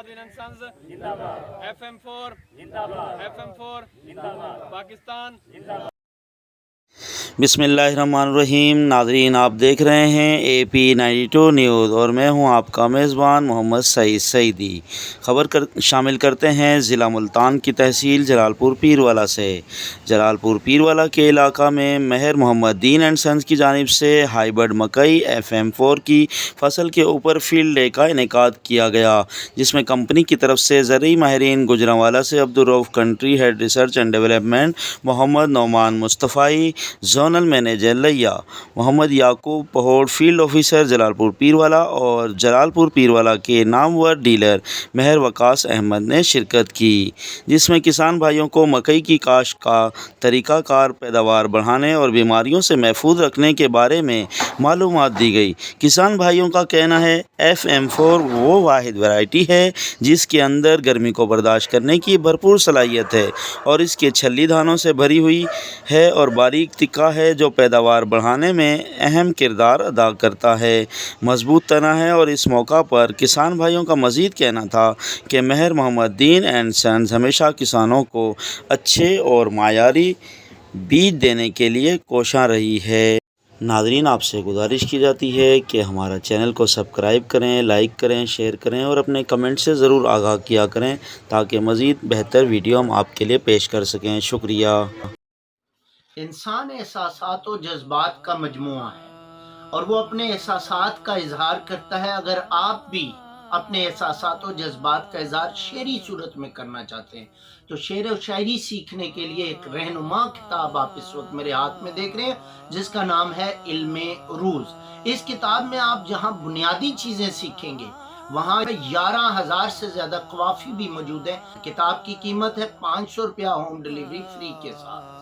Dean and Sons FM4 Pakistan بسمillahirrahmanirrahیم۔ ناظرین، آپ دیکھ رہے ہیں AP92 نیوز اور میں ہوں آپ کا میزبان محمد سعید سعیدی۔ خبر شامل کرتے ہیں ضلع ملتان کی تحصیل جلال پور پیروالا سے۔ جلال پور پیروالا کے علاقہ میں مہر محمد دین اینڈ سنز کی جانب سے ہائیبرڈ مکئی FM4 کی فصل کے اوپر فیلڈ ڈے کا انعقاد کیا گیا، جس میں کمپنی کی طرف سے زرعی ماہرین گوجرانوالا سے Abdul Rauf country head research and development Muhammad Noman Mustafa, zonal manager Layyah Muhammad Yaqub پہوڑ، field officer جلال پور پیروالا اور جلال پور پیروالا کے نامور ڈیلر مہر وقاص احمد نے شرکت کی، جس میں کسان بھائیوں کو مکئی کی کاشت کا طریقہ کار، پیداوار بڑھانے اور بیماریوں سے محفوظ رکھنے کے بارے میں معلومات دی گئی۔ کسان بھائیوں کا کہنا ہے FM4 وہ واحد ویرائٹی ہے جس کے اندر گرمی کو برداشت کرنے کی بھرپور صلاحیت ہے اور اس کے چھلی دانوں سے بھری ہوئی ہے اور باریک تکہ ہے، جو پیداوار بڑھانے میں اہم کردار ادا کرتا ہے، مضبوط تنا ہے۔ اور اس موقع پر کسان بھائیوں کا مزید کہنا تھا کہ مہر محمد دین اینڈ سنز ہمیشہ کسانوں کو اچھے اور معیاری بیج دینے کے لیے کوشاں رہی ہے۔ ناظرین، آپ سے گزارش کی جاتی ہے کہ ہمارا چینل کو سبسکرائب کریں، لائک کریں، شیئر کریں اور اپنے کمنٹ سے ضرور آگاہ کیا کریں تاکہ مزید بہتر ویڈیو ہم آپ کے لیے پیش کر سکیں۔ شکریہ۔ انسان احساسات و جذبات کا مجموعہ ہے اور وہ اپنے احساسات کا اظہار کرتا ہے۔ اگر آپ بھی اپنے احساسات و جذبات کا اظہار شعری صورت میں کرنا چاہتے ہیں تو شعر و شاعری سیکھنے کے لیے ایک رہنما کتاب آپ اس وقت میرے ہاتھ میں دیکھ رہے ہیں، جس کا نام ہے علم عروض۔ اس کتاب میں آپ جہاں بنیادی چیزیں سیکھیں گے، وہاں 11,000 سے زیادہ قوافی بھی موجود ہیں۔ کتاب کی قیمت ہے 500 روپیہ، ہوم ڈیلیوری فری کے ساتھ۔